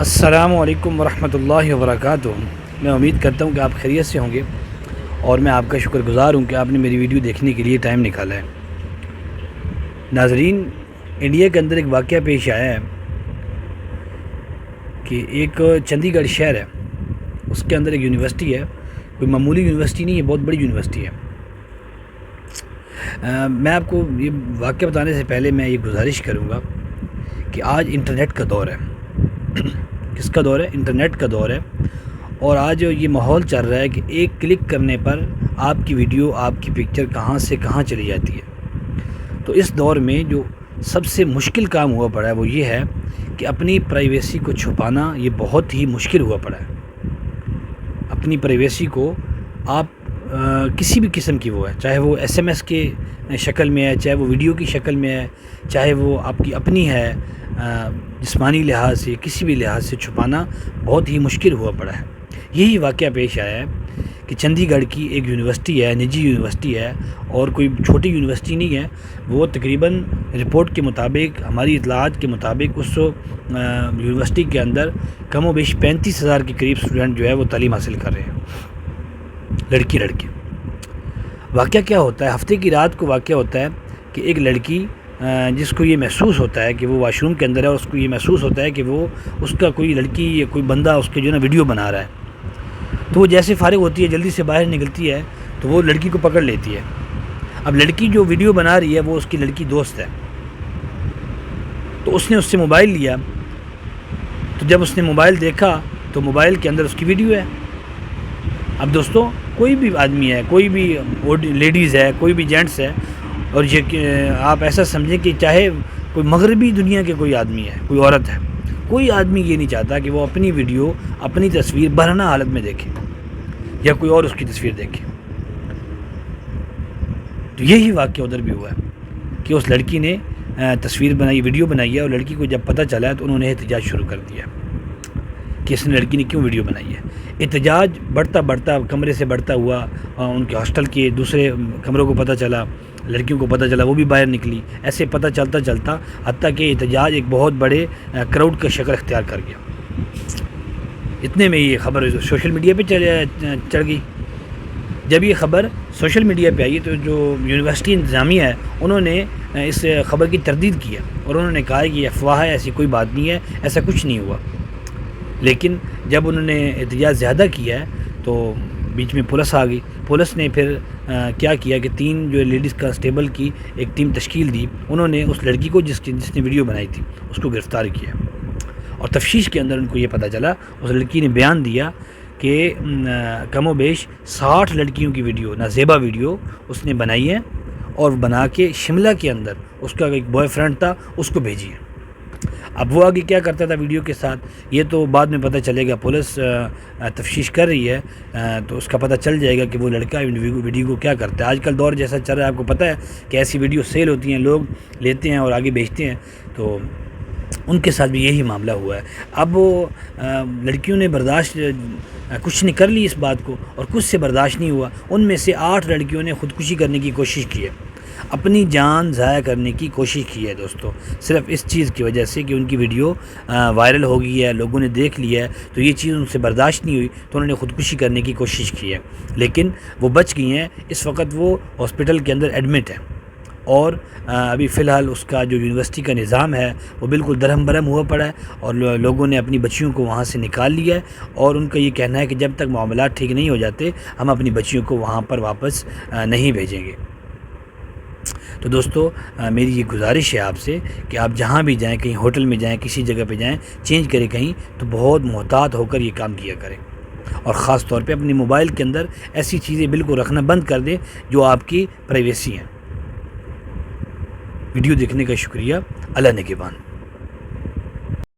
السلام علیکم ورحمۃ اللہ وبرکاتہ۔ میں امید کرتا ہوں کہ آپ خیریت سے ہوں گے، اور میں آپ کا شکر گزار ہوں کہ آپ نے میری ویڈیو دیکھنے کے لیے ٹائم نکالا ہے۔ ناظرین، انڈیا کے اندر ایک واقعہ پیش آیا ہے کہ ایک چندی گڑھ شہر ہے، اس کے اندر ایک یونیورسٹی ہے۔ کوئی معمولی یونیورسٹی نہیں ہے، بہت بڑی یونیورسٹی ہے۔ میں آپ کو یہ واقعہ بتانے سے پہلے میں یہ گزارش کروں گا کہ آج انٹرنیٹ کا دور ہے۔ کس کا دور ہے؟ انٹرنیٹ کا دور ہے۔ اور آج یہ ماحول چل رہا ہے کہ ایک کلک کرنے پر آپ کی ویڈیو، آپ کی پکچر کہاں سے کہاں چلی جاتی ہے۔ تو اس دور میں جو سب سے مشکل کام ہوا پڑا ہے وہ یہ ہے کہ اپنی پرائیویسی کو چھپانا یہ بہت ہی مشکل ہوا پڑا ہے۔ اپنی پرائیویسی کو آپ کسی بھی قسم کی وہ ہے، چاہے وہ ایس ایم ایس کے شکل میں ہے، چاہے وہ ویڈیو کی شکل میں ہے، چاہے وہ آپ کی اپنی ہے، جسمانی لحاظ سے، کسی بھی لحاظ سے چھپانا بہت ہی مشکل ہوا پڑا ہے۔ یہی واقعہ پیش آیا ہے کہ چندی گڑھ کی ایک یونیورسٹی ہے، نجی یونیورسٹی ہے، اور کوئی چھوٹی یونیورسٹی نہیں ہے۔ وہ تقریباً رپورٹ کے مطابق، ہماری اطلاعات کے مطابق، اس یونیورسٹی کے اندر کم و بیش 35,000 کے قریب اسٹوڈنٹ جو ہے وہ تعلیم حاصل کر رہے ہیں، لڑکے۔ واقعہ کیا ہوتا ہے؟ ہفتے کی رات کو واقعہ ہوتا ہے کہ ایک لڑکی جس کو یہ محسوس ہوتا ہے کہ وہ واش روم کے اندر ہے، اور اس کو یہ محسوس ہوتا ہے کہ وہ اس کا کوئی لڑکی یا کوئی بندہ اس کے جو ہے نا ویڈیو بنا رہا ہے، تو وہ جیسے فارغ ہوتی ہے، جلدی سے باہر نکلتی ہے تو وہ لڑکی کو پکڑ لیتی ہے۔ اب لڑکی جو ویڈیو بنا رہی ہے وہ اس کی لڑکی دوست ہے، تو اس نے اس سے موبائل لیا۔ تو جب اس نے موبائل دیکھا تو موبائل کے اندر اس کی ویڈیو ہے۔ اب دوستوں، کوئی بھی آدمی ہے، کوئی بھی لیڈیز ہے، کوئی بھی جینٹس ہے، اور یہ آپ ایسا سمجھیں کہ چاہے کوئی مغربی دنیا کے کوئی آدمی ہے، کوئی عورت ہے، کوئی آدمی یہ نہیں چاہتا کہ وہ اپنی ویڈیو، اپنی تصویر برہنہ حالت میں دیکھے یا کوئی اور اس کی تصویر دیکھے۔ تو یہی واقعہ ادھر بھی ہوا ہے کہ اس لڑکی نے تصویر بنائی، ویڈیو بنائی ہے، اور لڑکی کو جب پتہ چلا ہے تو انہوں نے احتجاج شروع کر دیا کہ اس نے لڑکی نے کیوں ویڈیو بنائی ہے۔ احتجاج بڑھتا کمرے سے بڑھتا ہوا، ان کے ہاسٹل کے دوسرے کمروں کو پتہ چلا، لڑکیوں کو پتہ چلا، وہ بھی باہر نکلی۔ ایسے پتہ چلتا حتیٰ کہ احتجاج ایک بہت بڑے کراؤڈ کا شکل اختیار کر گیا۔ اتنے میں یہ خبر سوشل میڈیا پہ چڑھ گئی۔ جب یہ خبر سوشل میڈیا پہ آئی تو جو یونیورسٹی انتظامیہ ہے انہوں نے اس خبر کی تردید کیا، اور انہوں نے کہا کہ یہ افواہ ہے، ایسی کوئی بات نہیں ہے، ایسا کچھ نہیں ہوا۔ لیکن جب انہوں نے احتجاج زیادہ کیا ہے تو بیچ میں پولیس آ گئی۔ پولیس نے پھر کیا کیا کہ 3 جو لیڈیز کانسٹیبل کی ایک ٹیم تشکیل دی۔ انہوں نے اس لڑکی کو جس نے ویڈیو بنائی تھی اس کو گرفتار کیا، اور تفتیش کے اندر ان کو یہ پتہ چلا، اس لڑکی نے بیان دیا کہ کم و بیش 60 لڑکیوں کی ویڈیو، نازیبا ویڈیو اس نے بنائی ہے، اور بنا کے شملہ کے اندر اس کا ایک بوائے فرینڈ تھا، اس کو بھیجی ہے۔ اب وہ آگے کیا کرتا تھا ویڈیو کے ساتھ یہ تو بعد میں پتہ چلے گا، پولیس تفتیش کر رہی ہے، تو اس کا پتہ چل جائے گا کہ وہ لڑکا ویڈیو کو کیا کرتا ہے۔ آج کل دور جیسا چل رہا ہے، آپ کو پتہ ہے کہ ایسی ویڈیو سیل ہوتی ہیں، لوگ لیتے ہیں اور آگے بیچتے ہیں، تو ان کے ساتھ بھی یہی معاملہ ہوا ہے۔ اب وہ لڑکیوں نے برداشت کچھ نے کر لی اس بات کو، اور کچھ سے برداشت نہیں ہوا۔ ان میں سے 8 لڑکیوں نے خودکشی کرنے کی کوشش کی ہے، اپنی جان ضائع کرنے کی کوشش کی ہے دوستو، صرف اس چیز کی وجہ سے کہ ان کی ویڈیو وائرل ہو گئی ہے، لوگوں نے دیکھ لیا ہے، تو یہ چیز ان سے برداشت نہیں ہوئی، تو انہوں نے خودکشی کرنے کی کوشش کی ہے، لیکن وہ بچ گئی ہیں۔ اس وقت وہ ہاسپٹل کے اندر ایڈمٹ ہے، اور ابھی فی الحال اس کا جو یونیورسٹی کا نظام ہے وہ بالکل درہم برہم ہوا پڑا ہے، اور لوگوں نے اپنی بچیوں کو وہاں سے نکال لیا ہے، اور ان کا یہ کہنا ہے کہ جب تک معاملات ٹھیک نہیں ہو جاتے ہم اپنی بچیوں کو وہاں پر واپس نہیں بھیجیں گے۔ تو دوستو، میری یہ گزارش ہے آپ سے کہ آپ جہاں بھی جائیں، کہیں ہوٹل میں جائیں، کسی جگہ پہ جائیں، چینج کریں کہیں، تو بہت محتاط ہو کر یہ کام کیا کریں، اور خاص طور پہ اپنے موبائل کے اندر ایسی چیزیں بالکل رکھنا بند کر دیں جو آپ کی پرائیویسی ہیں۔ ویڈیو دیکھنے کا شکریہ۔ اللہ نگہبان۔